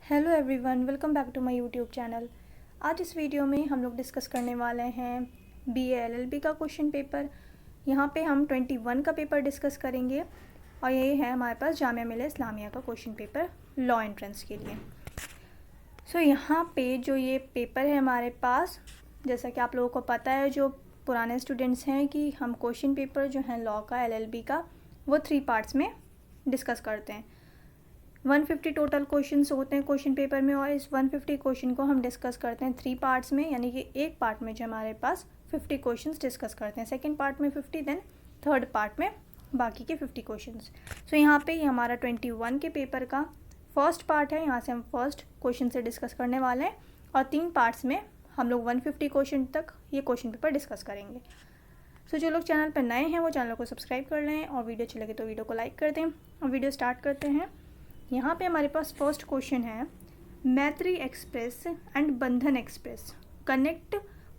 Hello everyone, welcome back to my YouTube channel. आज इस video में हम लोग डिस्कस करने वाले हैं बीए एलएलबी का क्वेश्चन पेपर। यहाँ पे हम 21 का पेपर डिस्कस करेंगे और ये है हमारे पास जामिया मिलिया इस्लामिया का क्वेश्चन पेपर लॉ एंट्रेंस के लिए। सो यहाँ पे जो ये पेपर है हमारे पास, जैसा कि आप लोगों को पता है जो पुराने स्टूडेंट्स हैं कि हम क्वेश्चन पेपर जो है लॉ का एलएलबी का वो 3 पार्ट्स में डिस्कस करते हैं। 150 टोटल क्वेश्चंस होते हैं क्वेश्चन पेपर में और इस 150 क्वेश्चन को हम डिस्कस करते हैं 3 पार्ट्स में, यानी कि एक पार्ट में जो हमारे पास 50 क्वेश्चंस डिस्कस करते हैं, सेकंड पार्ट में 50, देन थर्ड पार्ट में बाकी के 50 क्वेश्चंस। सो यहाँ पे ये हमारा 21 के पेपर का फर्स्ट पार्ट है। यहाँ से हम फर्स्ट क्वेश्चन से डिस्कस करने वाले हैं और 3 पार्ट्स में हम लोग 150 क्वेश्चन तक ये क्वेश्चन पेपर डिस्कस करेंगे। सो जो लोग चैनल पर नए हैं वो चैनल को सब्सक्राइब कर लें और वीडियो अच्छी लगे तो वीडियो को लाइक कर दें और वीडियो स्टार्ट करते हैं। यहाँ पे हमारे पास फर्स्ट क्वेश्चन है, मैत्री एक्सप्रेस एंड बंधन express connect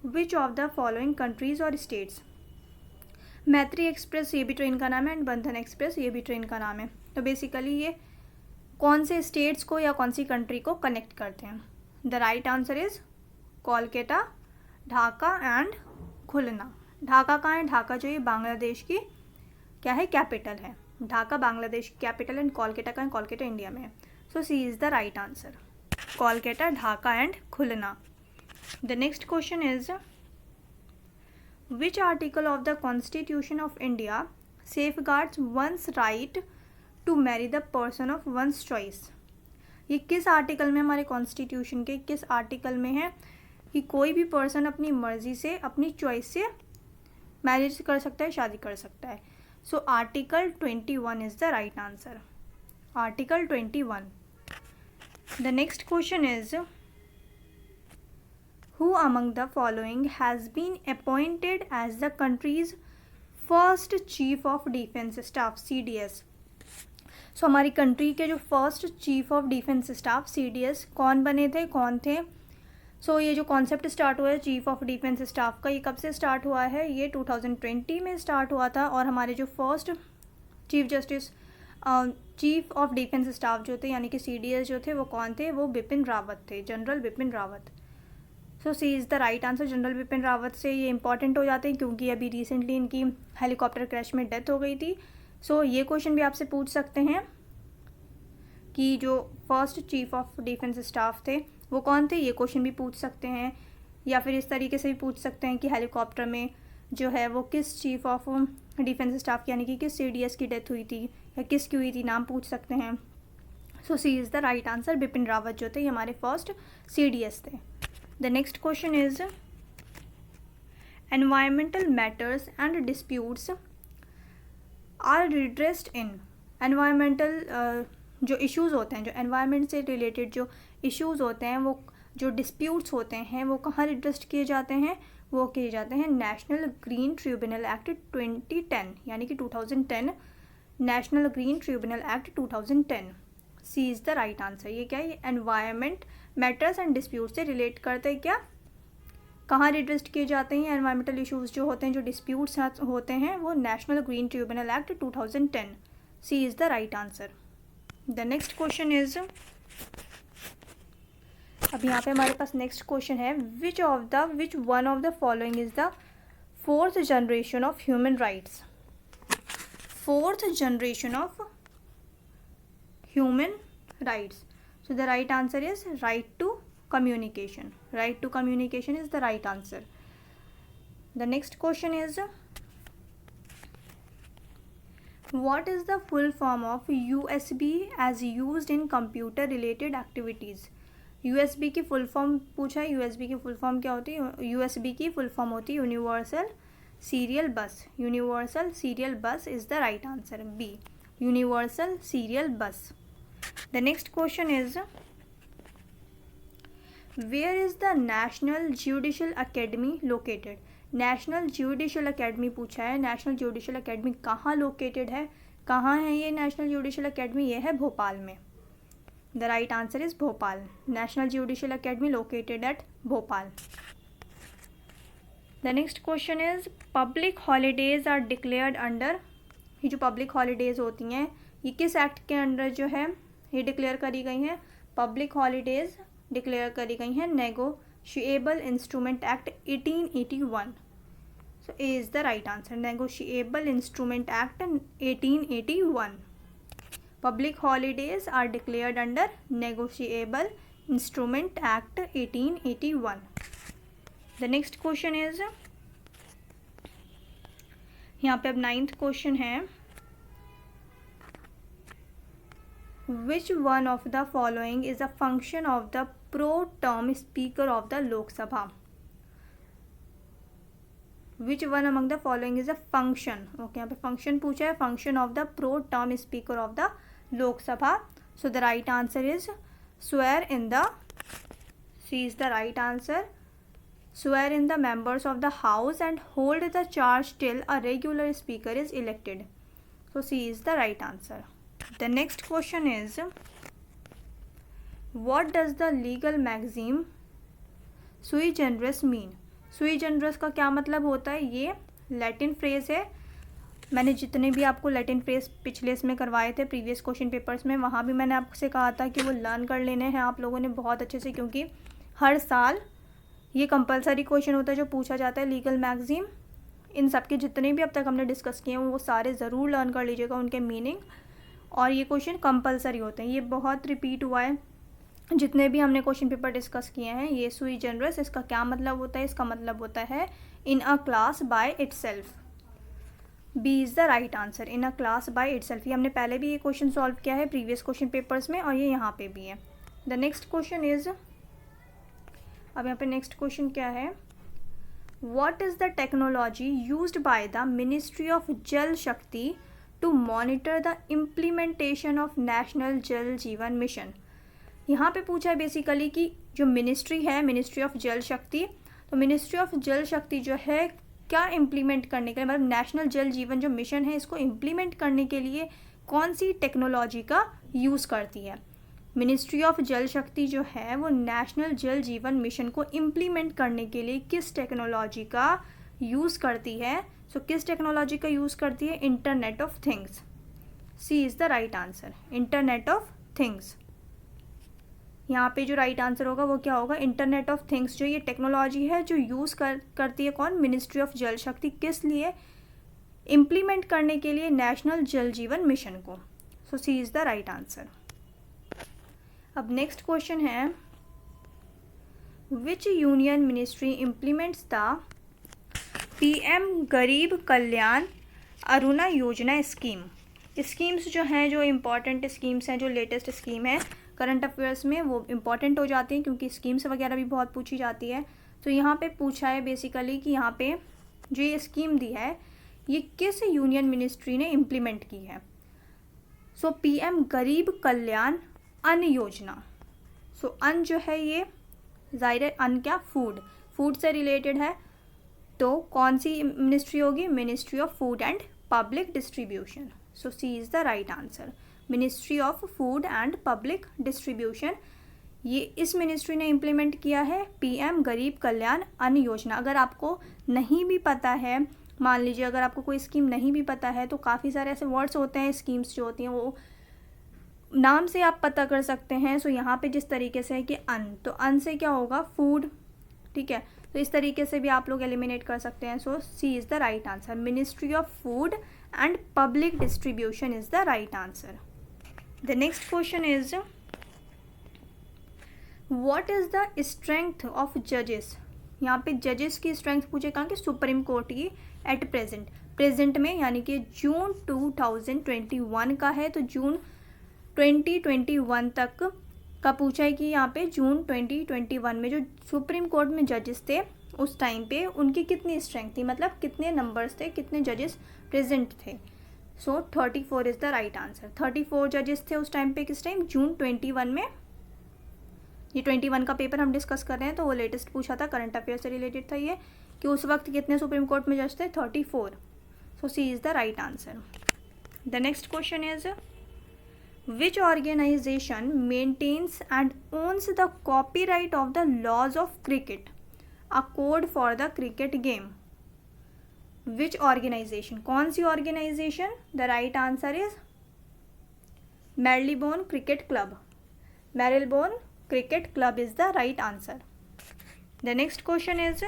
which of the following countries और स्टेट्स। मैत्री एक्सप्रेस ये भी ट्रेन का नाम है एंड बंधन एक्सप्रेस ये भी ट्रेन का नाम है। तो बेसिकली ये कौन से स्टेट्स को या कौन सी कंट्री को कनेक्ट करते हैं? The right answer is Kolkata, Dhaka and Khulna. Dhaka कहाँ है? ढाका जो ये बांग्लादेश की क्या है, कैपिटल है। ढाका बांग्लादेश की कैपिटल एंड कोलकाता का है, कोलकाता इंडिया में है। So C is the right answer, Kolkata, Dhaka and Khulna. The next question is, which article of the constitution of India safeguards one's right to marry the person of one's choice. ये किस article में, हमारे constitution के किस article में है कि कोई भी पर्सन अपनी मर्जी से अपनी चॉइस से मैरिज कर सकता है, शादी कर सकता है? So article 21 is the right answer. Article 21. The next question is, who among the following has been appointed as the country's first chief of defense staff CDS? So हमारी कंट्री के जो first chief of defence staff CDS कौन बने थे, कौन थे? सो ये जो कॉन्सेप्ट स्टार्ट हुआ है चीफ ऑफ डिफेंस स्टाफ का, ये कब से स्टार्ट हुआ है? ये 2020 में स्टार्ट हुआ था। और हमारे जो first chief justice chief of defence staff जो थे यानी कि CDS जो थे वो कौन थे? वो बिपिन रावत थे, general Bipin Rawat. So C is the right answer. General Bipin Rawat से ये इंपॉर्टेंट हो जाते हैं क्योंकि अभी रिसेंटली इनकी हेलीकॉप्टर क्रैश में डेथ हो गई थी। सो ये क्वेश्चन भी आपसे पूछ सकते हैं कि जो first chief of defence staff थे वो कौन थे, ये क्वेश्चन भी पूछ सकते हैं। या फिर इस तरीके से भी पूछ सकते हैं कि हेलीकॉप्टर में जो है वो किस चीफ ऑफ डिफेंस स्टाफ की यानी कि किस CDS की डेथ हुई थी या किसकी हुई थी, नाम पूछ सकते हैं। So C is the right answer, Bipin Rawat जो थे ये हमारे फर्स्ट CDS थे। The next question is, environmental matters and disputes are redressed in. Environmental जो इश्यूज़ होते हैं, जो एनवायरनमेंट से रिलेटेड जो इश्यूज़ होते हैं, वो जो डिस्प्यूट्स होते हैं वो कहाँ रिड्रेस्ट किए जाते हैं? वो किए जाते हैं नेशनल ग्रीन ट्रिब्यूनल एक्ट 2010 यानी कि 2010, national green tribunal act 2010। C is the right answer. ये क्या है? ये एनवायरनमेंट मैटर्स एंड डिस्प्यूट से रिलेट करते हैं। क्या, कहाँ रिड्रेस्ट किए जाते हैं एनवायरमेंटल इश्यूज़ जो होते हैं, जो डिस्प्यूट्स होते हैं, वो national green tribunal act 2010। C is the right answer. The next question is, अब यहाँ पे हमारे पास नेक्स्ट क्वेश्चन है, which one of the following is the fourth generation of human rights. Fourth generation of human rights. So the right answer is right to communication. Right to communication is the right answer. The next question is, what is the full form of USB as used in computer related activities? USB की full form पूछा है। USB की full form क्या होती है? USB की full form होती है universal serial bus. Universal serial bus is the right answer, B, universal serial bus. The next question is, where is the national judicial academy located. National judicial academy पूछा है। National judicial academy कहाँ located है? कहाँ है ये national judicial academy? ये है भोपाल में। The right answer is Bhopal. National judicial academy located at Bhopal. The next question is, public holidays are declared under. ये जो पब्लिक हॉलीडेज होती हैं ये किस एक्ट के अंडर जो है ये डिक्लेयर करी गई हैं? पब्लिक हॉलीडेज डिक्लेयर करी गई हैं negotiable instrument act 1881. So A is the right answer, negotiable instrument act 1881. Public holidays are declared under Negotiable Instrument Act 1881. The next question is, यहाँ पे अब 9th क्वेश्चन है, Which one of the following is a function of the pro term speaker of the Lok Sabha? Which one among the following is a function? Okay, यहाँ पे function पूछा है, function of the pro term speaker of the Lok Sabha. So the right answer is swear in the, C is the right answer, swear in the members of the house and hold the charge till a regular speaker is elected. So C is the right answer. The next question is, what does the legal maxim sui generis mean? sui generis का क्या मतलब होता है? ये Latin phrase है. मैंने जितने भी आपको लैटिन फ्रेज पिछले इसमें करवाए थे प्रीवियस क्वेश्चन पेपर्स में, वहाँ भी मैंने आपसे कहा था कि वो लर्न कर लेने हैं आप लोगों ने बहुत अच्छे से, क्योंकि हर साल ये कंपलसरी क्वेश्चन होता है जो पूछा जाता है लीगल मैगजीम. इन सब के जितने भी अब तक हमने डिस्कस किए हैं वो सारे ज़रूर लर्न कर लीजिएगा उनके मीनिंग, और ये क्वेश्चन कंपलसरी होते हैं. ये बहुत रिपीट हुआ है जितने भी हमने क्वेश्चन पेपर डिस्कस किए हैं. ये सुई जनरस, इसका क्या मतलब होता है? इसका मतलब होता है in a class by itself. B is the right answer, in a class by itself. ये हमने पहले भी ये क्वेश्चन सॉल्व किया है प्रीवियस क्वेश्चन पेपर्स में, और ये यहाँ पे भी है. द नेक्स्ट क्वेश्चन इज, अब यहाँ पे नेक्स्ट क्वेश्चन क्या है, what is the technology used by the ministry of Jal Shakti to monitor the implementation of national Jal Jeevan mission? यहाँ पे पूछा है बेसिकली कि जो मिनिस्ट्री है, मिनिस्ट्री ऑफ जल शक्ति, तो मिनिस्ट्री ऑफ जल शक्ति जो है क्या इम्प्लीमेंट करने के लिए, मतलब नेशनल जल जीवन जो मिशन है इसको इम्प्लीमेंट करने के लिए कौन सी टेक्नोलॉजी का यूज़ करती है? मिनिस्ट्री ऑफ जल शक्ति जो है वो नेशनल जल जीवन मिशन को इम्प्लीमेंट करने के लिए किस टेक्नोलॉजी का यूज़ करती है? सो किस टेक्नोलॉजी का यूज़ करती है? Internet of things. C is the right answer, internet of things. यहाँ पे जो राइट आंसर होगा वो क्या होगा? इंटरनेट ऑफ थिंग्स जो ये टेक्नोलॉजी है जो यूज़ करती है कौन? मिनिस्ट्री ऑफ जल शक्ति. किस लिए? इम्प्लीमेंट करने के लिए नेशनल जल जीवन मिशन को. सो C is the right answer. अब नेक्स्ट क्वेश्चन है, विच union ministry implements the PM गरीब कल्याण अरुणा योजना स्कीम? स्कीम्स जो हैं, जो इम्पॉर्टेंट स्कीम्स हैं, जो लेटेस्ट स्कीम है करंट अफेयर्स में, वो इम्पॉर्टेंट हो जाती हैं क्योंकि स्कीम्स वगैरह भी बहुत पूछी जाती है. तो यहाँ पे पूछा है बेसिकली कि यहाँ पे जो ये स्कीम दी है ये किस यूनियन मिनिस्ट्री ने इम्प्लीमेंट की है? सो PM गरीब कल्याण अन्न योजना. सो अन्न जो है ये ज़ाहिर है अन्न क्या? फूड से रिलेटेड है. तो कौन सी मिनिस्ट्री होगी? Ministry of food and public distribution. So C is the right answer, ministry of food and public distribution. ये इस मिनिस्ट्री ने इम्प्लीमेंट किया है PM गरीब कल्याण अन्न योजना. अगर आपको नहीं भी पता है, मान लीजिए अगर आपको कोई स्कीम नहीं भी पता है, तो काफ़ी सारे ऐसे वर्ड्स होते हैं, स्कीम्स जो होती हैं वो नाम से आप पता कर सकते हैं. सो यहाँ पे जिस तरीके से है कि अन्न, तो अन्न से क्या होगा? फूड. ठीक है, तो इस तरीके से भी आप लोग एलिमिनेट कर सकते हैं. So C is the right answer, ministry of food and public distribution is the right answer. The next question is, what is the strength of judges? यहाँ पे जजेस की स्ट्रेंथ पूछे कहाँ कि सुप्रीम कोर्ट की एट प्रेजेंट में, यानी कि जून 2021 का है, तो जून 2021 तक का पूछा है कि यहाँ पे जून 2021 में जो सुप्रीम कोर्ट में जजेस थे उस टाइम पे उनकी कितनी स्ट्रेंथ थी, मतलब कितने नंबर्स थे, कितने जजेस प्रेजेंट थे? सो 34 इज़ द राइट आंसर. 34 जजेस थे उस टाइम पे. किस टाइम? जून 21 में. ये 21 का पेपर हम डिस्कस कर रहे हैं, तो वो लेटेस्ट पूछा था, करंट अफेयर से रिलेटेड था ये, कि उस वक्त कितने सुप्रीम कोर्ट में जज थे? 34. So C is the right answer. The next question is, which organisation maintains and owns the copyright of the laws of cricket, a code for the cricket game? Which organisation, कौन सी organisation? The right answer is Marylebone Cricket Club. Marylebone Cricket Club is the right answer. The next question is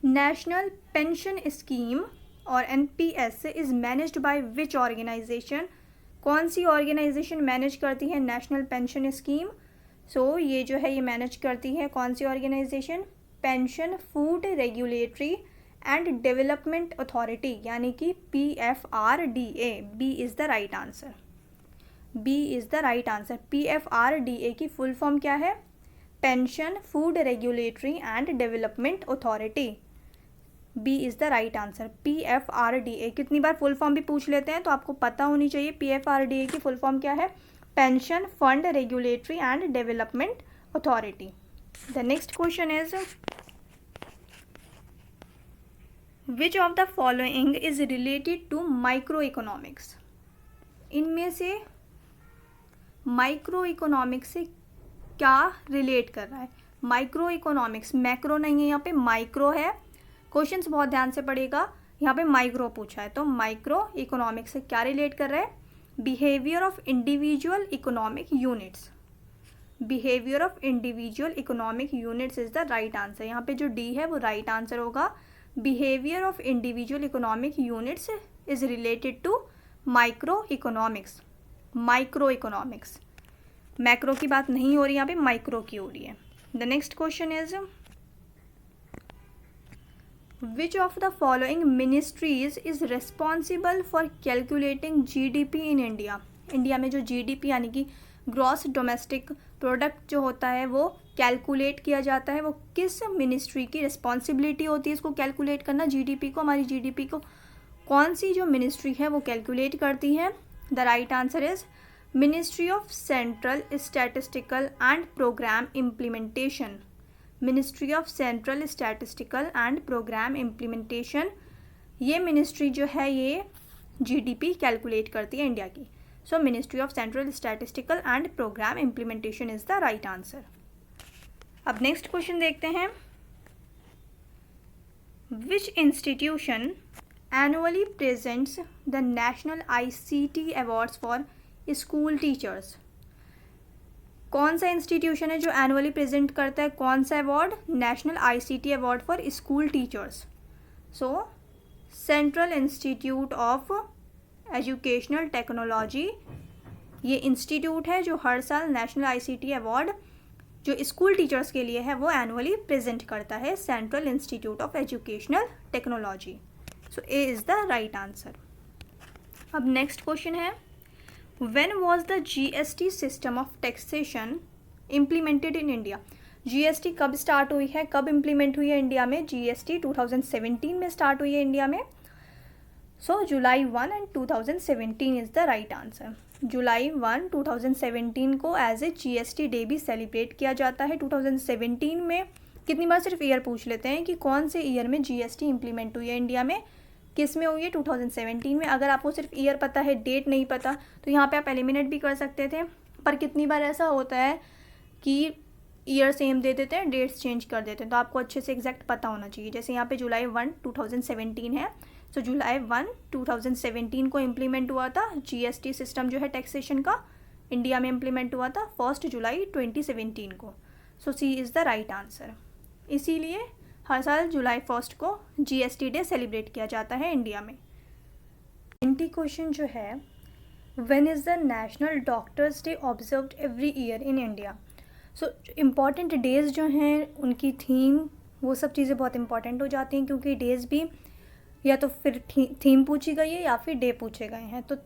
National Pension Scheme और NPS is managed by which organization? कौन सी organisation manage करती है national pension scheme? सो ये जो है ये manage करती है कौन सी organisation? Pension food regulatory and development authority, यानी कि PFRDA. B is the right answer. B is the right answer. PFRDA की फुल फॉर्म क्या है? Pension food regulatory and development authority. B is the right answer. PFRDA. कितनी बार full form भी पूछ लेते हैं तो आपको पता होनी चाहिए PFRDA की फुल फॉर्म क्या है? Pension fund regulatory and development authority. The next question is which of the following is related to micro economics? इनमें से माइक्रो इकोनॉमिक्स से क्या रिलेट कर रहा है? माइक्रो इकोनॉमिक्स, मैक्रो नहीं है यहाँ पे, माइक्रो है. क्वेश्चंस बहुत ध्यान से पढ़ेगा, यहाँ पे माइक्रो पूछा है, तो माइक्रो इकोनॉमिक्स से क्या रिलेट कर रहा है? Behaviour of individual economic units. Behaviour of individual economic units is the right answer. यहाँ पे जो डी है वो राइट आंसर होगा. Behaviour of individual economic units is related to micro economics. Micro economics, macro की बात नहीं हो रही, यहाँ पे माइक्रो की हो रही है. The next question is which of the following ministries is responsible for calculating GDP in India? India में जो GDP यानी कि ग्रॉस डोमेस्टिक प्रोडक्ट जो होता है वो कैलकुलेट किया जाता है, वो किस मिनिस्ट्री की रिस्पॉन्सिबिलिटी होती है इसको कैलकुलेट करना? GDP को, हमारी GDP को कौन सी जो मिनिस्ट्री है वो कैलकुलेट करती है? The right answer is ministry of central statistical and programme implementation. Ministry of central statistical and programme implementation, ये मिनिस्ट्री जो है ये GDP कैलकुलेट करती है इंडिया की. So ministry of central statistical and programme implementation is the right answer. अब next question देखते हैं. Which institution annually presents the national ICT awards for school teachers? कौन सा इंस्टीट्यूशन है जो एनुअली प्रेजेंट करता है कौन सा award? National ICT award for school teachers. So central institute of educational technology, ये इंस्टीट्यूट है जो हर साल नेशनल ICT अवार्ड जो स्कूल टीचर्स के लिए है वो एनुअली प्रेजेंट करता है. Central institute of educational technology. So A is the right answer. अब नेक्स्ट क्वेश्चन है When was the GST system of taxation implemented in India? GST कब स्टार्ट हुई है, कब इम्प्लीमेंट हुई है इंडिया में? GST 2017 में स्टार्ट हुई है इंडिया में. So July 1 and 2017 is the right answer. जुलाई 1 2017 को एज ए GST डे भी सेलिब्रेट किया जाता है. 2017 में कितनी बार सिर्फ ईयर पूछ लेते हैं कि कौन से ईयर में GST इम्प्लीमेंट हुई है इंडिया में, किस में हुई है? 2017 में. अगर आपको सिर्फ ईयर पता है, डेट नहीं पता, तो यहाँ पे आप एलिमिनेट भी कर सकते थे. पर कितनी बार ऐसा होता है कि ईयर सेम दे देते हैं, डेट्स चेंज कर देते हैं, तो आपको अच्छे से एग्जैक्ट पता होना चाहिए. जैसे यहाँ पे जुलाई 1 2017 है, तो जुलाई 1 2017 को इम्प्लीमेंट हुआ था. GST सिस्टम जो है टैक्सेशन का इंडिया में इम्प्लीमेंट हुआ था 1 जुलाई 2017 को. सो C is the right answer. इसीलिए हर साल जुलाई 1 को GST डे सेलिब्रेट किया जाता है इंडिया में. 20 क्वेश्चन जो है when is the national doctors day observed every year in India? So important days जो हैं उनकी थीम वो सब चीज़ें बहुत इंपॉर्टेंट हो जाती हैं, क्योंकि डेज़ भी या तो फिर थीम पूछी गई है या फिर डे पूछे गए हैं. तो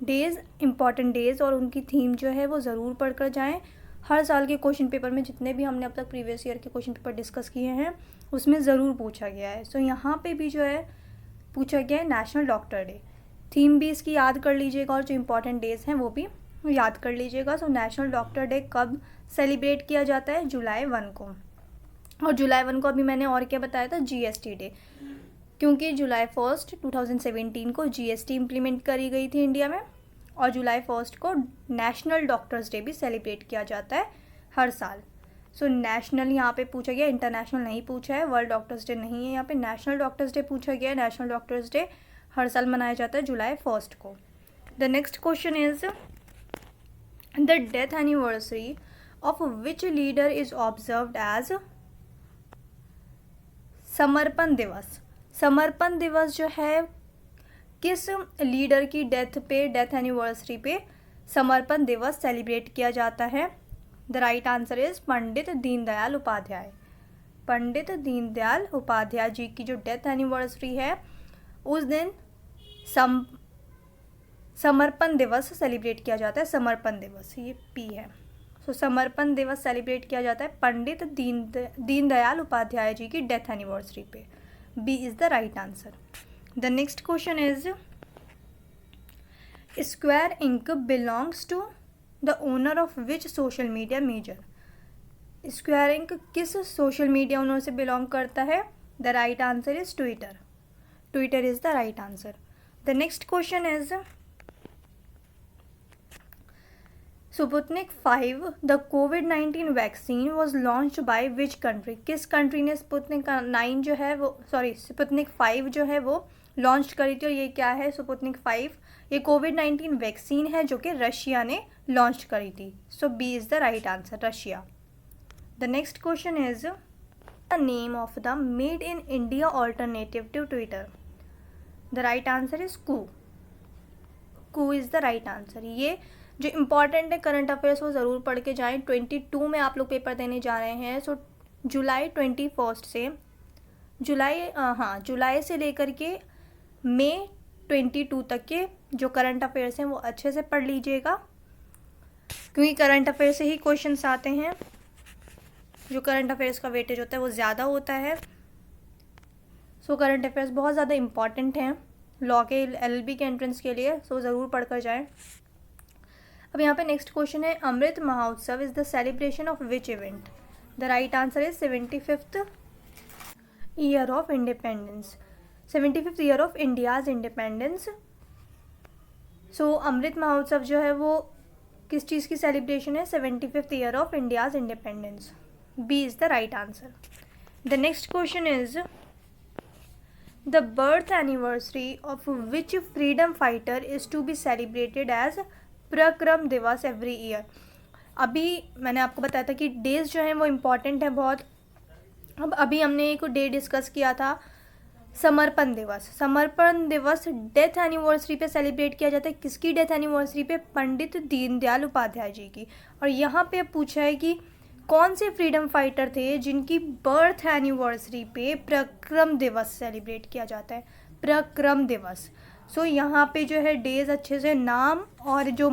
डेज़, इम्पॉर्टेंट डेज़ और उनकी थीम जो है वो ज़रूर पढ़ कर जाएँ. हर साल के क्वेश्चन पेपर में जितने भी हमने अब तक प्रीवियस ईयर के क्वेश्चन पेपर डिस्कस किए हैं उसमें ज़रूर पूछा गया है. सो यहाँ पे भी जो है पूछा गया है नेशनल डॉक्टर डे. थीम भी इसकी याद कर लीजिएगा और जो इम्पोर्टेंट डेज हैं वो भी याद कर लीजिएगा. सो नेशनल डॉक्टर डे कब सेलिब्रेट किया जाता है? जुलाई 1 को. और जुलाई 1 को अभी मैंने और क्या बताया था? GST डे, क्योंकि जुलाई 1 2017 को GST इम्प्लीमेंट करी गई थी इंडिया में, और जुलाई 1 को नेशनल डॉक्टर्स डे भी सेलिब्रेट किया जाता है हर साल. सो नेशनल यहाँ पे पूछा गया, इंटरनेशनल नहीं पूछा है, वर्ल्ड डॉक्टर्स डे नहीं है यहाँ पे, नेशनल डॉक्टर्स डे पूछा गया है. नेशनल डॉक्टर्स डे हर साल मनाया जाता है जुलाई 1 को. The next question is the death anniversary of which leader is observed as Samarpan Diwas. समर्पण दिवस जो है किस लीडर की डेथ पे, डेथ एनिवर्सरी पे समर्पण दिवस सेलिब्रेट किया जाता है? The right answer is Pandit Deendayal Upadhyay. Pandit Deendayal Upadhyay ji की जो डेथ एनिवर्सरी है उस दिन समर्पण दिवस सेलिब्रेट किया जाता है। समर्पण दिवस, ये पी है। सो समर्पण दिवस सेलिब्रेट किया जाता है पंडित दीनदयाल उपाध्याय जी की डेथ एनिवर्सरी पे। B is the right answer. The next question is square inc belongs to the owner of which social media major. Square inc किस सोशल मीडिया ओनर से बिलोंग करता है? The right answer is Twitter. Twitter is the right answer. The next question is Sputnik 5 the कोविड-19 vaccine was launch by which country. किस country ने Sputnik 9 जो है वो स्पुतनिक 5 जो है वो लॉन्च करी थी? और ये क्या है स्पुतनिक 5? ये कोविड-19 वैक्सीन है जो कि रशिया ने लॉन्च करी थी। So B is the right answer, Russia. The next question is the name of the made in India alternative to Twitter. The right answer is Koo. Koo is the right answer. ये जो important है current affairs वो ज़रूर पढ़ के जाएं। 22 में आप लोग पेपर देने जा रहे हैं। सो जुलाई 21 से जुलाई से लेकर के मई 22 तक के जो करंट अफेयर्स हैं वो अच्छे से पढ़ लीजिएगा, क्योंकि करंट अफेयर से ही क्वेश्चंस आते हैं। जो करंट अफेयर्स का वेटेज होता है वो ज़्यादा होता है। सो करंट अफेयर्स बहुत ज़्यादा इम्पॉर्टेंट हैं लॉ के, LLB के एंट्रेंस के लिए। सो ज़रूर पढ़कर जाएं। अब यहाँ पे नेक्स्ट क्वेश्चन है Amrit Mahotsav is the celebration of which event. The right answer is 75th year of independence. 75th year of India's independence. So Amrit Mahotsav जो है वो किस चीज़ की सेलिब्रेशन है? 75th year of India's independence. B is the right answer. The next question is the birth anniversary of which freedom fighter is to be celebrated as Parakram Diwas every year. अभी मैंने आपको बताया था कि डेज जो हैं वो इम्पॉर्टेंट है बहुत। अब अभी हमने एक डे डिस्कस किया था समर्पण दिवस। समर्पण दिवस डेथ एनिवर्सरी पे सेलिब्रेट किया जाता है। किसकी डेथ एनिवर्सरी पे? पंडित दीनदयाल उपाध्याय जी की। और यहाँ पे पूछा है कि कौन से फ्रीडम फाइटर थे जिनकी बर्थ एनिवर्सरी पे पराक्रम दिवस सेलिब्रेट किया जाता है? पराक्रम दिवस। सो यहाँ पे जो है डेज अच्छे से नाम और जो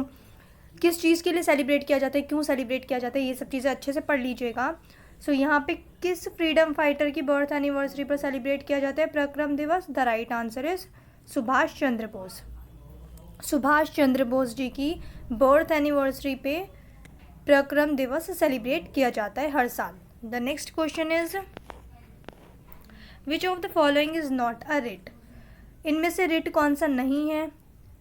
किस चीज़ के लिए सेलिब्रेट किया जाता है, क्यों सेलिब्रेट किया जाता है, ये सब चीज़ें अच्छे से पढ़ लीजिएगा। सो यहाँ पे किस फ्रीडम फाइटर की बर्थ एनिवर्सरी पर सेलिब्रेट किया जाता है Parakram Diwas? The right answer is Subhash Chandra Bose. Subhash Chandra Bose ji की बर्थ एनिवर्सरी पे पराक्रम दिवस सेलिब्रेट किया जाता है हर साल। The next question is which of the following is not a writ. इनमें से रिट कौन सा नहीं है?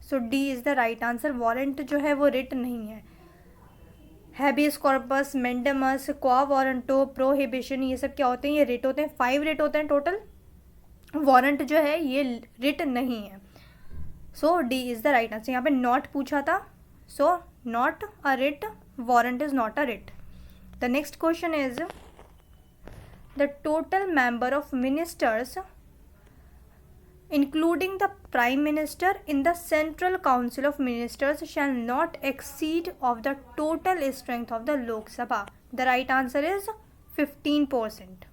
So D is the right answer. Warrant जो है वो रिट नहीं है। हैबियस कॉर्पस, मेंडेमस, क्वा वारंटो, प्रोहिबिशन, ये सब क्या होते हैं? ये रिट होते हैं। 5 रिट होते हैं टोटल। वारंट जो है ये रिट नहीं है। So D is the right answer. यहाँ पे नॉट पूछा था। So not a writ, warrant is not a writ. The next question is the total member of ministers including the Prime Minister in the Central Council of Ministers shall not exceed of the total strength of the Lok Sabha. The right answer is 15%.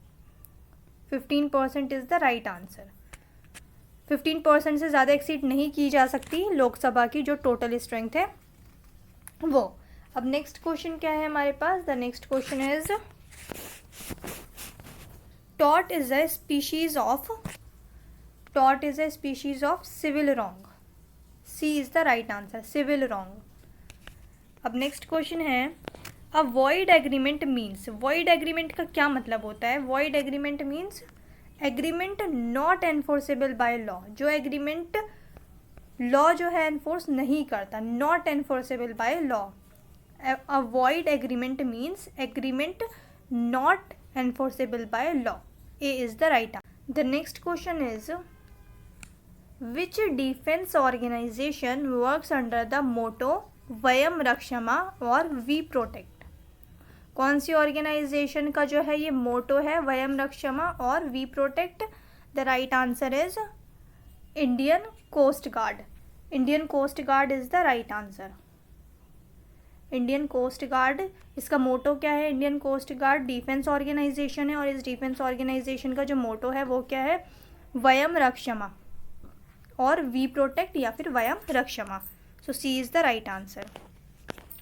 15% is the right answer. 15% से ज़्यादा exceed नहीं की जा सकती लोकसभा की जो total strength है वो। अब नेक्स्ट क्वेश्चन क्या है हमारे पास? द नेक्स्ट क्वेश्चन इज टॉट is a species of Tort is a species of civil wrong. C is the right answer, civil wrong. अब नेक्स्ट क्वेश्चन है अ void agreement means. void agreement का क्या मतलब होता है? void agreement means agreement not enforceable by law. जो agreement law जो है एनफोर्स नहीं करता, not enforceable by law. A void agreement means agreement not enforceable by law. A is the right answer. The next question is which defense organization works under the motto वयम रक्षमा और we protect. कौन सी organisation का जो है ये मोटो है, वयम रक्षमा और we protect? The right answer is Indian coast guard. Indian coast guard is the right answer. Indian coast guard, इसका मोटो क्या है? Indian coast guard defence organisation है और इस डिफेंस ऑर्गेनाइजेशन का जो मोटो है वो क्या है? वयम रक्षमा और वी प्रोटेक्ट या फिर वयम रक्षमा। So C is the right answer.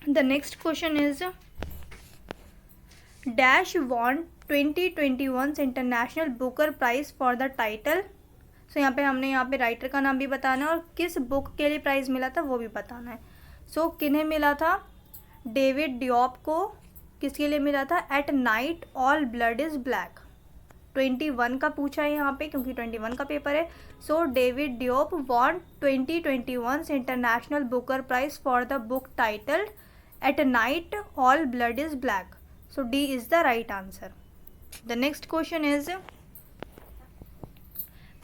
The next question is dash won 2021 International Booker Prize for the title. So यहाँ पे हमने यहाँ पे राइटर का नाम भी बताना है और किस बुक के लिए प्राइज़ मिला था वो भी बताना है। सो किन्हें मिला था? डेविड डियोप को। किसके लिए मिला था? Eight night all blood is black. 21 का पूछा है यहाँ पे क्योंकि 21 का पेपर है। So David Diop won 2021 International Booker Prize for the book titled at night all blood is black. So D is the right answer. The next question is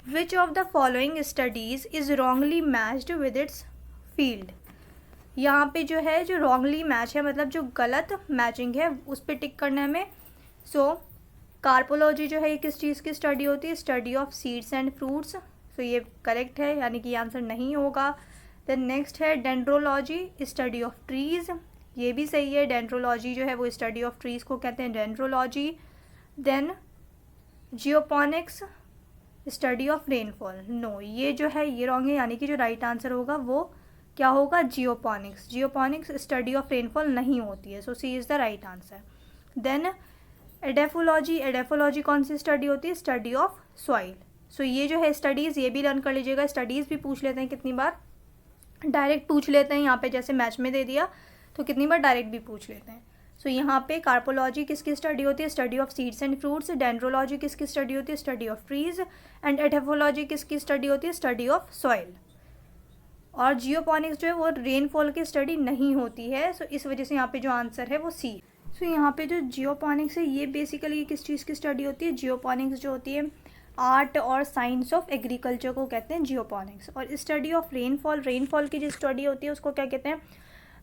which of the following studies is wrongly matched with its field? यहाँ पे जो है जो wrongly match है मतलब जो गलत matching है उस पर टिक करना है हमें। सो कार्पोलॉजी जो है ये किस चीज़ की स्टडी होती है? Study of seeds and fruits. So ये करेक्ट है यानी कि ये आंसर नहीं होगा। देन नेक्स्ट है डेंड्रोलॉजी, स्टडी ऑफ ट्रीज़। ये भी सही है। डेंड्रोलॉजी जो है वो स्टडी ऑफ ट्रीज़ को कहते हैं dendrology. Then geoponics, study of rainfall. No, ये जो है ये रॉन्ग है यानी कि जो राइट आंसर होगा वो क्या होगा? Geoponics. Geoponics study of rainfall नहीं होती है। So C is the right answer. Then edaphology, edaphology कौन सी स्टडी होती है? Study of soil. सो ये जो है स्टडीज़ ये भी लर्न कर लीजिएगा। स्टडीज़ भी पूछ लेते हैं कितनी बार, डायरेक्ट पूछ लेते हैं यहाँ पे जैसे मैच में दे दिया तो कितनी बार डायरेक्ट भी पूछ लेते हैं। सो यहाँ पे कार्पोलॉजी किसकी स्टडी होती है? Study of seeds and fruits. Dendrology किसकी स्टडी होती है? Study of trees. And edaphology किसकी स्टडी होती है? Study of soil. और जियोपॉनिक्स जो है वो रेनफॉल की स्टडी नहीं होती है। सो इस वजह से यहाँ पे जो आंसर है वो सी। सो यहाँ पे जो जियोपॉनिक्स है ये बेसिकली किस चीज़ की स्टडी होती है? जियोपॉनिक्स जो होती है आर्ट और साइंस ऑफ एग्रीकल्चर को कहते हैं जियोपॉनिक्स। और स्टडी ऑफ रेनफॉल, रेनफॉल की जो स्टडी होती है उसको क्या कहते हैं?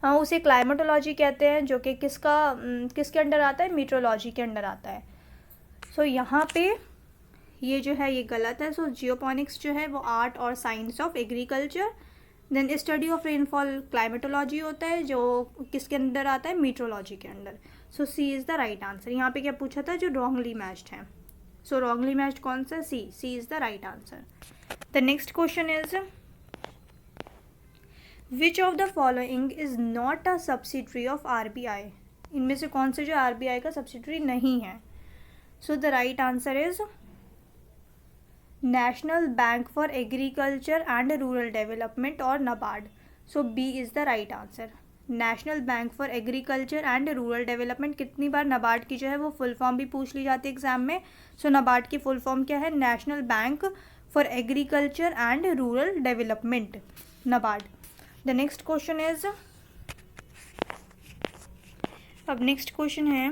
उसे क्लाइमेटोलॉजी कहते हैं जो कि किसके अंडर आता है? मीट्रोलॉजी के अंडर आता है। सो यहाँ पे ये जो है ये गलत है। सो जियोपॉनिक्स जो है वो आर्ट और science of agriculture. Then study of rainfall climatology होता है जो किसके अंडर आता है? मीट्रोलॉजी के under. So C is the right answer. यहाँ पे क्या पूछा था? जो रॉन्गली मैच्ड है। सो रॉन्गली मैच्ड कौन सा? C. C is the right answer. The next question is which of the following is not a subsidiary of RBI? इनमें से कौन से जो RBI का सब्सिडरी नहीं है? So the right answer is national bank for agriculture and rural development और NABARD। So B is the right answer. National bank for agriculture and rural development. कितनी बार NABARD की जो है वो फुल फॉर्म भी पूछ ली जाती है एग्जाम में। सो NABARD की फुल फॉर्म क्या है? National bank for agriculture and rural development, NABARD। The next question is, अब नेक्स्ट क्वेश्चन है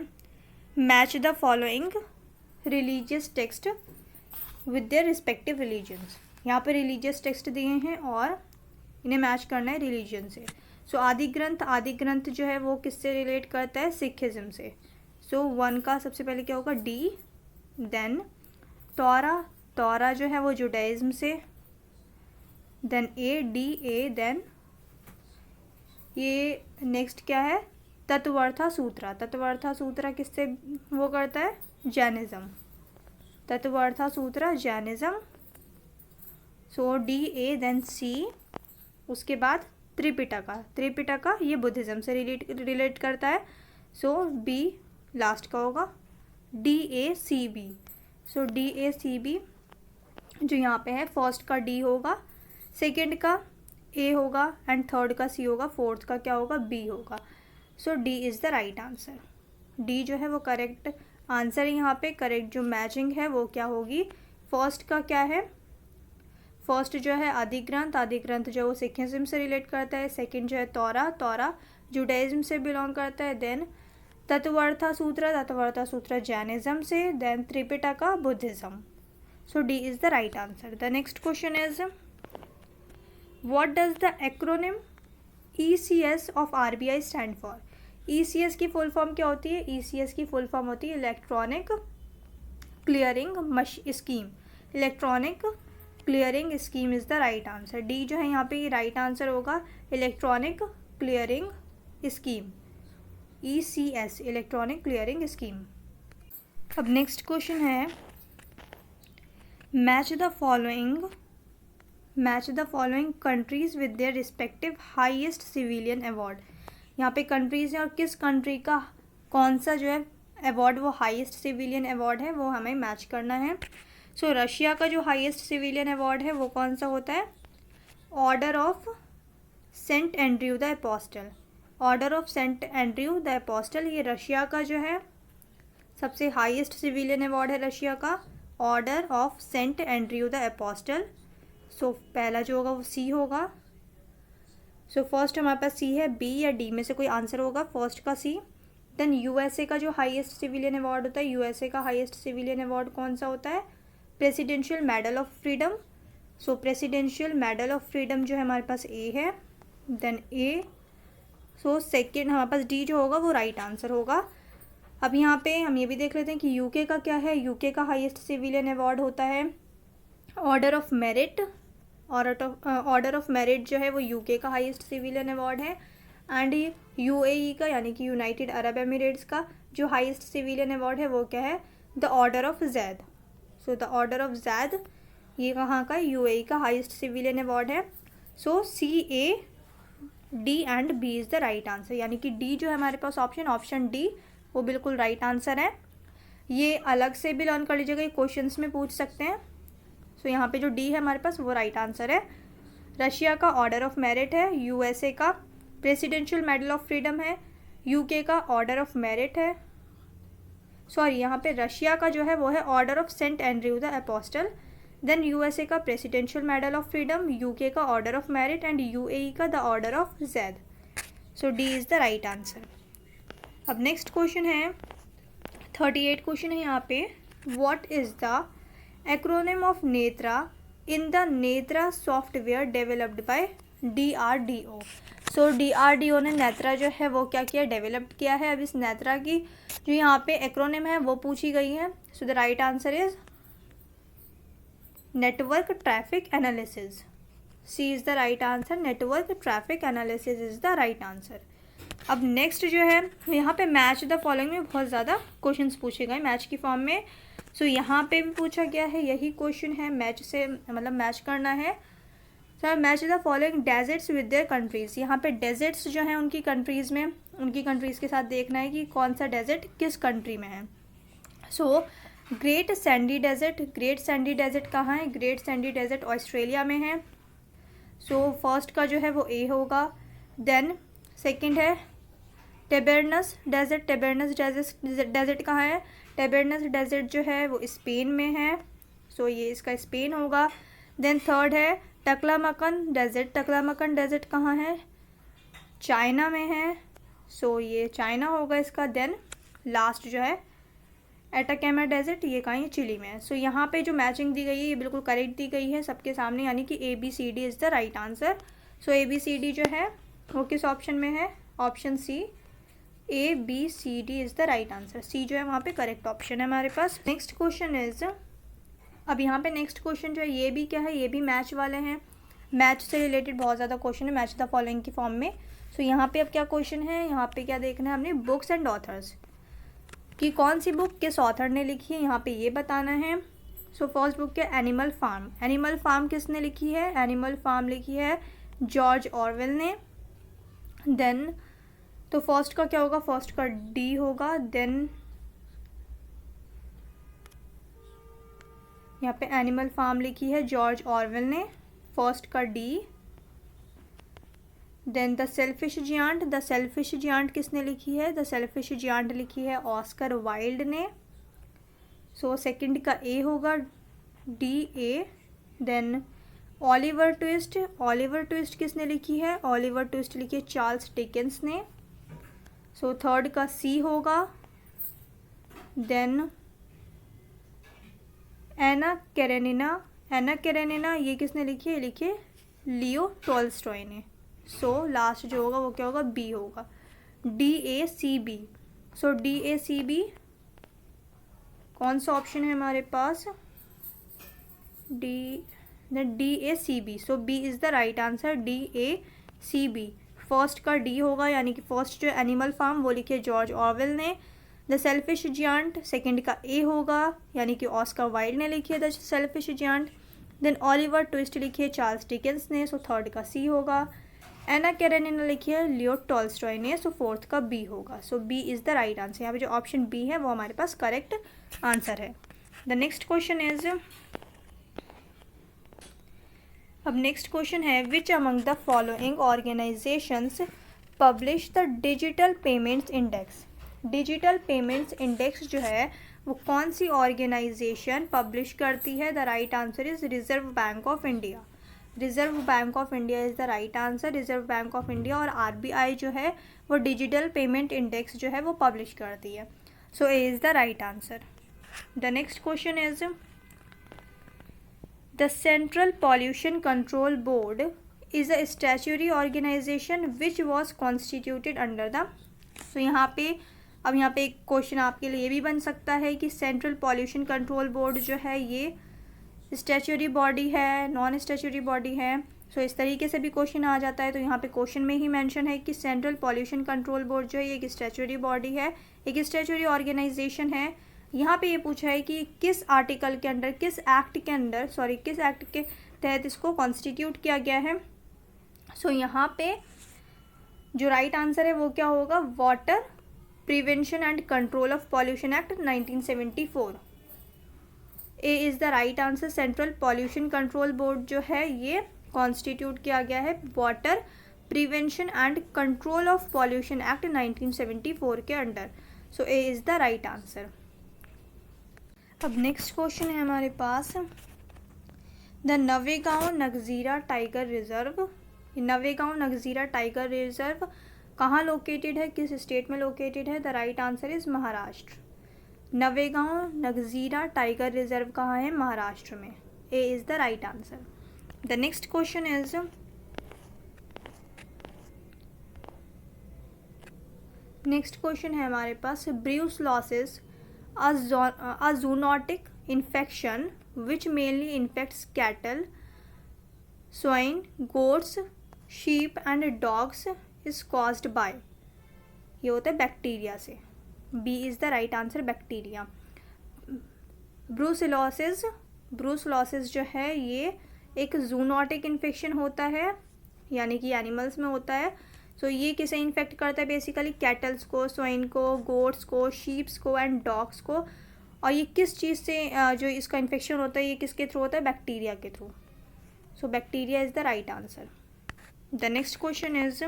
match the following religious text with their respective religions. यहाँ पे रिलीजियस टेक्स्ट दिए हैं और इन्हें मैच करना है रिलीजन से। सो आदि ग्रंथ जो है वो किससे रिलेट करता है? सिखिज्म से। सो 1 का सबसे पहले क्या होगा? डी। देन तौरा जो है वो जुडाइज्म से। Then A. देन ये नेक्स्ट क्या है? तत्ववर्था सूत्रा किससे वो करता है? Jainism. Tattvartha Sutra Jainism. So DA। Then C। उसके बाद त्रिपिटका ये बुद्धिज़्म से रिलेट करता है। सो B लास्ट का होगा DACB। सो DACB जो यहाँ पे है फर्स्ट का D होगा, सेकंड का A होगा एंड थर्ड का C होगा, फोर्थ का क्या होगा? B होगा। सो D is the right answer. D जो है वो करेक्ट आंसर है। यहाँ पे करेक्ट जो मैचिंग है वो क्या होगी? फर्स्ट का क्या है? फर्स्ट जो है आदि ग्रंथ जो वो सिखिज्म से रिलेट करता है। सेकंड जो है तौरा जुडाइज्म से बिलोंग करता है। देन तत्ववर्था सूत्रा जैनिज्म से। Then Tripitaka Buddhism. So D is the right answer. The next question is what does the acronym ECS of RBI stand for? ECS की फुल फॉर्म क्या होती है? ECS की फुल फॉर्म होती है electronic clearing scheme. Electronic clearing scheme is the right answer. D जो है यहाँ पे ये राइट आंसर होगा, electronic clearing scheme, ECS, electronic clearing scheme. अब नेक्स्ट क्वेश्चन है, match the following countries with their respective highest civilian award. यहाँ पे कंट्रीज हैं और किस कंट्री का कौन सा जो है अवार्ड वो हाईएस्ट सिविलियन अवार्ड है वो हमें मैच करना है। सो रशिया का जो हाईएस्ट सिविलियन अवार्ड है वो कौन सा होता है? Order of Saint Andrew the Apostle. Order of Saint Andrew the Apostle, ये रशिया का जो है सबसे हाईएस्ट सिविलियन अवार्ड है रशिया का, Order of Saint Andrew the Apostle. So पहला जो होगा वो सी होगा। सो फर्स्ट हमारे पास सी है, बी या डी में से कोई आंसर होगा, फर्स्ट का सी। देन यूएसए का जो हाईएस्ट सिविलियन अवार्ड होता है, यूएसए का हाईएस्ट सिविलियन अवार्ड कौन सा होता है? Presidential Medal of freedom. So presidential Medal of freedom जो है हमारे पास ए है, देन ए। सो सेकेंड हमारे पास डी जो होगा वो राइट आंसर होगा। अब यहाँ पे हम ये भी देख लेते हैं कि यूके का क्या है। यूके का हाईएस्ट सिविलियन अवार्ड होता है Order of merit. Order of merit जो है वो यूके का हाईएस्ट सिविलियन अवार्ड है। एंड यूएई का यानी कि यूनाइटेड अरब एमिरेट्स का जो हाईएस्ट सिविलियन अवार्ड है वो क्या है? The Order of Zayed. So the Order of Zayed ये कहाँ का? यूएई का हाईएस्ट सिविलियन अवार्ड है। So C, A, D and B is the right answer, यानी कि डी जो है हमारे पास ऑप्शन डी वो बिल्कुल राइट आंसर है। ये अलग से भी लर्न कर लीजिएगा, ये क्वेश्चंस में पूछ सकते हैं। सो यहाँ पे जो डी है हमारे पास वो राइट आंसर है। रशिया का ऑर्डर ऑफ मेरिट है, यूएसए का प्रेसिडेंशियल मेडल ऑफ फ्रीडम है, यूके का ऑर्डर ऑफ मेरिट है, सॉरी यहाँ पे रशिया का जो है वो है Order of Saint Andrew the Apostle, then USA का Presidential Medal of Freedom, UK का Order of Merit and UAE का the Order of Zayed. So D is the right answer. अब नेक्स्ट क्वेश्चन है 38 क्वेश्चन है यहाँ पे, what is the acronym of Netra in the Netra software developed by DRDO। So DRDO ने नेत्रा जो है वो क्या किया? डेवलप किया है। अब इस नेत्रा की जो यहाँ पे एक्रोनिम है वो पूछी गई है। So the right answer is network traffic analysis. C is the right answer, network traffic analysis is the right answer. अब नेक्स्ट जो है यहाँ पे मैच द फॉलोइंग में बहुत ज़्यादा क्वेश्चंस पूछे गए मैच की फॉर्म में। सो यहाँ पे भी पूछा गया है, यही क्वेश्चन है, मैच से मतलब मैच करना है। Sir match the following deserts with their countries. यहाँ पे डेजर्ट्स जो हैं उनकी कंट्रीज़ में, उनकी कंट्रीज़ के साथ देखना है कि कौन सा डेजर्ट किस कंट्री में है। सो ग्रेट सैंडी डेजर्ट कहाँ है? ग्रेट सैंडी डेजर्ट ऑस्ट्रेलिया में है। सो फर्स्ट का जो है वो ए होगा। देन सेकंड है टेबेरनस डेजर्ट कहाँ है? टेबेरनस डेजर्ट जो है वो स्पेन में है। सो ये इसका स्पेन होगा। देन थर्ड है टकलामकन डेजर्ट कहाँ है? चाइना में है। सो ये चाइना होगा इसका। देन लास्ट जो है एटाकामा डेजर्ट, ये कहाँ है? चिली में है। सो यहाँ पे जो मैचिंग दी गई है ये बिल्कुल करेक्ट दी गई है सबके सामने, यानी कि ABCD is the right answer. So ABCD जो है वो किस ऑप्शन में है? Option C, ABCD is the right answer. C जो है वहाँ पे करेक्ट ऑप्शन है हमारे पास। नेक्स्ट क्वेश्चन इज, अब यहाँ पे नेक्स्ट क्वेश्चन जो है ये भी क्या है? ये भी मैच वाले हैं। मैच से रिलेटेड बहुत ज़्यादा क्वेश्चन है मैच द फॉलोइंग की फॉर्म में। सो यहाँ पे अब क्या क्वेश्चन है? यहाँ पे क्या देखना है हमने? बुक्स एंड ऑथर्स कि कौन सी बुक किस ऑथर ने लिखी है, यहाँ पे ये बताना है। सो फर्स्ट बुक है एनिमल फार्म। एनिमल फार्म किसने लिखी है? एनिमल फार्म लिखी है जॉर्ज ऑरवेल ने। देन तो फर्स्ट का क्या होगा? फर्स्ट का डी होगा। देन यहाँ पे एनिमल फार्म लिखी है जॉर्ज ऑरवेल ने, फर्स्ट का D. Then the Selfish Giant किसने लिखी है? द सेल्फिश जियांट लिखी है ऑस्कर वाइल्ड ने। सो सेकंड का ए होगा, DA। देन ओलिवर ट्विस्ट किसने लिखी है? ओलिवर ट्विस्ट लिखी है चार्ल्स डिकेंस ने। सो थर्ड का सी होगा। देन एना कैरेनिना ये किसने लिखी है? लिखी है लियो टॉल्स्टॉय ने। सो लास्ट जो होगा वो क्या होगा, बी होगा, DACB। सो DACB कौन सा ऑप्शन है हमारे पास, DACB। So B is the right answer, DACB। First का डी होगा, यानी कि फर्स्ट जो एनिमल फार्म वो लिखे जॉर्ज ऑरवेल ने। द सेल्फिश जियांट सेकंड का ए होगा, यानी कि ऑस्कर वाइल्ड ने लिखी है the Selfish Giant. Then Oliver Twist लिखी है चार्ल्स डिकेंस ने, सो थर्ड का सी होगा। एना कैरेनिना ने लिखी है लियो टॉल्स्टॉय ने, सो फोर्थ का बी होगा। So B is the right answer. यहाँ पे जो ऑप्शन बी है वो हमारे पास करेक्ट आंसर है। द नेक्स्ट क्वेश्चन इज, अब नेक्स्ट क्वेश्चन है, which among the following organisations publish the digital payments index. Digital payments index जो है वो कौन सी ऑर्गेनाइजेशन पब्लिश करती है? The right answer is Reserve Bank of India. Reserve Bank of India is the right answer. Reserve Bank of India और RBI जो है वो डिजिटल पेमेंट इंडेक्स जो है वो पब्लिश करती है। So A is the right answer. The next question is, the Central Pollution Control Board is a statutory organisation which was constituted under the. So यहाँ पे अब यहाँ पे एक क्वेश्चन आपके लिए भी बन सकता है कि सेंट्रल पॉल्यूशन कंट्रोल बोर्ड जो है ये स्टैच्यूटरी बॉडी है, नॉन स्टैच्यूटरी बॉडी है। सो इस तरीके से भी क्वेश्चन आ जाता है। तो यहाँ पे क्वेश्चन में ही मेंशन है कि सेंट्रल पॉल्यूशन कंट्रोल बोर्ड जो है ये एक स्टैच्यूटरी बॉडी है, एक स्टैच्यूटरी ऑर्गेनाइजेशन है। यहाँ पे ये पूछा है कि किस आर्टिकल के अंडर, किस एक्ट के अंडर, किस एक्ट के तहत इसको कॉन्स्टिट्यूट किया गया है। सो यहाँ पे जो राइट आंसर है वो क्या होगा, Water Prevention and Control of Pollution Act 1974। A is the right answer. Central Pollution Control Board जो है ये कॉन्स्टिट्यूट किया गया है Water Prevention and Control of Pollution Act 1974 के under. So A is the right answer. अब next question है हमारे पास, the Navegaon Nagzira Tiger Reserve. Navegaon Nagzira Tiger Reserve कहाँ लोकेटेड है, किस स्टेट में लोकेटेड है? The right answer is Maharashtra. Navegaon Nagzira Tiger Reserve कहाँ है? महाराष्ट्र में। A is the right answer. The next question is, next question है हमारे पास, brucellosis a zoonotic infection which mainly infects cattle, swine, goats, sheep and dogs is caused by. ये होता है bacteria से। B is the right answer, bacteria. Brucellosis जो है ये एक जूनोटिक इन्फेक्शन होता है, यानी कि एनिमल्स में होता है। सो ये किसे इन्फेक्ट करता है? बेसिकली कैटल्स को, स्वाइन को, गोट्स को, शीप्स को एंड डॉग्स को। और ये किस चीज़ से जो इसका इन्फेक्शन होता है ये किसके थ्रू होता है? बैक्टीरिया के through. So bacteria is the right answer. The next question is,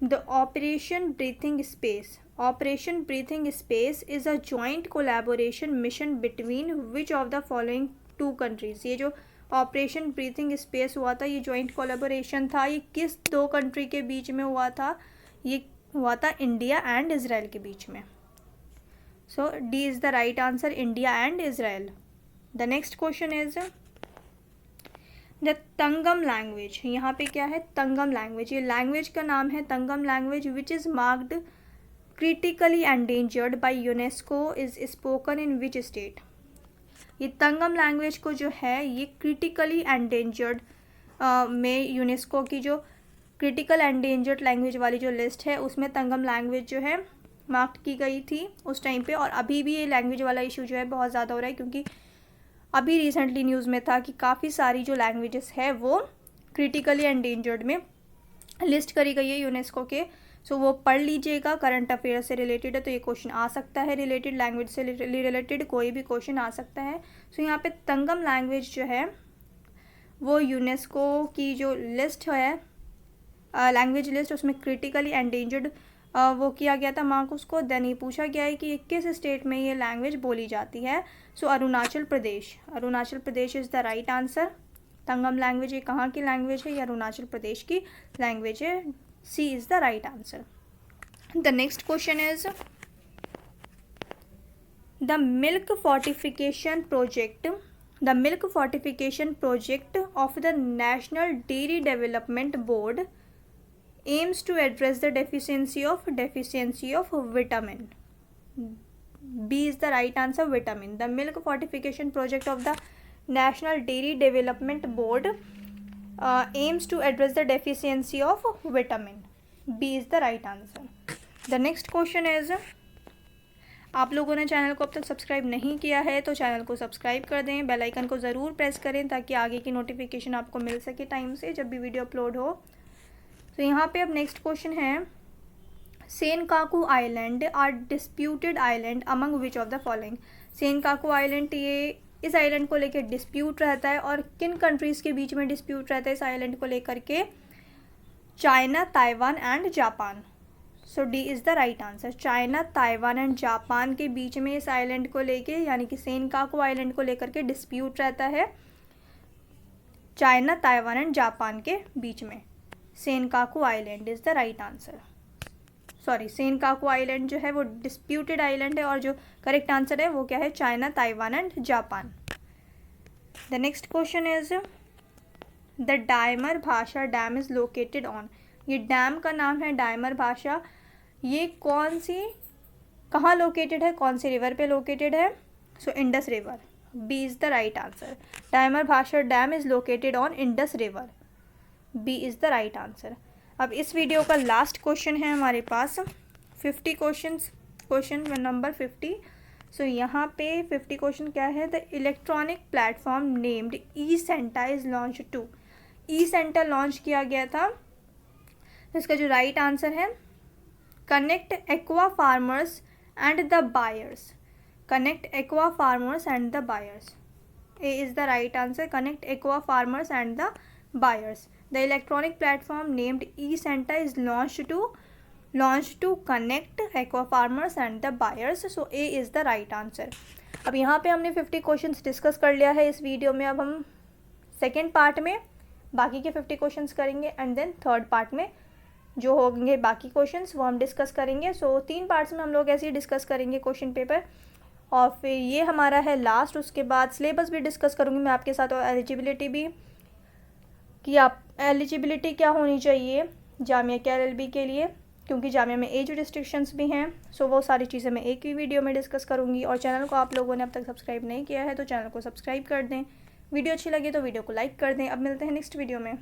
the operation breathing space. Operation breathing space is a joint collaboration mission between which of the following to countries. ये जो operation breathing space हुआ था ये joint collaboration था, ये किस दो country के बीच में हुआ था? ये हुआ था इंडिया एंड इज़राइल के बीच में। So D is the right answer, India and Israel. The next question is, the Tangam language. यहाँ पे क्या है? तंगम लैंग्वेज। ये लैंग्वेज का नाम है Tangam language which is marked critically endangered by UNESCO is spoken in which state. ये तंगम लैंग्वेज को जो है ये क्रिटिकली एंडेंजर्ड में यूनेस्को की जो क्रिटिकल एंडेंजर्ड लैंग्वेज वाली जो लिस्ट है उसमें तंगम लैंग्वेज जो है मार्क की गई थी उस टाइम पे। और अभी भी ये लैंग्वेज वाला इशू जो है बहुत ज़्यादा हो रहा है, क्योंकि अभी रिसेंटली न्यूज़ में था कि काफ़ी सारी जो लैंग्वेजेस है वो क्रिटिकली एंडेंजर्ड में लिस्ट करी गई है यूनेस्को के। सो वो पढ़ लीजिएगा, करंट अफेयर से रिलेटेड है तो ये क्वेश्चन आ सकता है, रिलेटेड लैंग्वेज से रिलेटेड कोई भी क्वेश्चन आ सकता है। सो यहाँ पे तंगम लैंग्वेज जो है वो यूनेस्को की जो लिस्ट है लैंग्वेज लिस्ट उसमें क्रिटिकली एंडेंजर्ड वो किया गया था मार्क उसको। देन ये पूछा गया है कि किस स्टेट में ये लैंग्वेज बोली जाती है। So Arunachal Pradesh. Arunachal Pradesh is the right answer. Tangam language ये कहाँ की लैंग्वेज है? ये अरुणाचल प्रदेश की लैंग्वेज है। C is the right answer. The next question is, the milk fortification project the milk fortification project of the national dairy development board aims to address the deficiency of vitamin. B is the right answer, vitamin. The milk fortification project of the National Dairy Development Board aims to address the deficiency of vitamin. B is the right answer. The next question is, आप लोगों ने channel को अब तक subscribe नहीं किया है तो चैनल को सब्सक्राइब कर दें, बेल आइकन को ज़रूर प्रेस करें ताकि आगे की नोटिफिकेशन आपको मिल सके टाइम से जब भी वीडियो अपलोड हो। तो यहाँ पे अब नेक्स्ट क्वेश्चन है, Senkaku island are disputed island among which of the following. Senkaku island, ये इस आइलैंड को लेकर डिस्प्यूट रहता है और किन कंट्रीज़ के बीच में डिस्प्यूट रहता है इस आइलैंड को लेकर के? China, Taiwan and Japan. So D is the right answer. China, Taiwan and Japan के बीच में इस आइलैंड को लेके यानी कि सेनकाकू आइलैंड को लेकर के डिस्प्यूट रहता है, चाइना, ताइवान एंड जापान के बीच में। Senkaku island is the right answer. Sorry, Senkaku island जो है वो डिस्प्यूटेड आइलैंड है और जो करेक्ट आंसर है वो क्या है? China, Taiwan and Japan. The next question is, the Diamer Bhasha dam is located on. ये डैम का नाम है डायमर भाषा, ये कौन सी, कहाँ लोकेटेड है, कौन सी रिवर पे लोकेटेड है? So Indus river. B is the right answer. Diamer Bhasha dam is located on Indus river. B is the right answer. अब इस वीडियो का लास्ट क्वेश्चन है हमारे पास 50 क्वेश्चंस, क्वेश्चन नंबर 50। सो यहाँ पे 50 क्वेश्चन क्या है? The electronic platform named E Santa is launch to. E Santa launch किया गया था, तो इसका जो राइट आंसर है, connect aqua farmers and the buyers. Connect aqua farmers and the buyers. A is the right answer, connect aqua farmers and the buyers. The electronic platform named eSanta is launched to connect aqua farmers and the buyers. So A is the right answer. अब यहाँ पे हमने 50 questions discuss कर लिया है इस video में। अब हम सेकेंड पार्ट में बाकी के 50 क्वेश्चंस करेंगे एंड देन थर्ड पार्ट में जो होंगे बाकी क्वेश्चंस वो हम डिस्कस करेंगे। सो 3 पार्ट्स में हम लोग ऐसे ही डिस्कस करेंगे क्वेश्चन पेपर, और फिर ये हमारा है लास्ट। उसके बाद सिलेबस भी डिस्कस करूँगी मैं आपके साथ, और एलिजिबिलिटी भी, कि आप एलिजिबिलिटी क्या होनी चाहिए जामिया के LLB के लिए, क्योंकि जामिया में एज रिस्ट्रिक्शंस भी हैं। सो वो सारी चीज़ें मैं एक ही वीडियो में डिस्कस करूँगी। और चैनल को आप लोगों ने अब तक सब्सक्राइब नहीं किया है तो चैनल को सब्सक्राइब कर दें। वीडियो अच्छी लगी तो वीडियो को लाइक कर दें। अब मिलते हैं नेक्स्ट वीडियो में।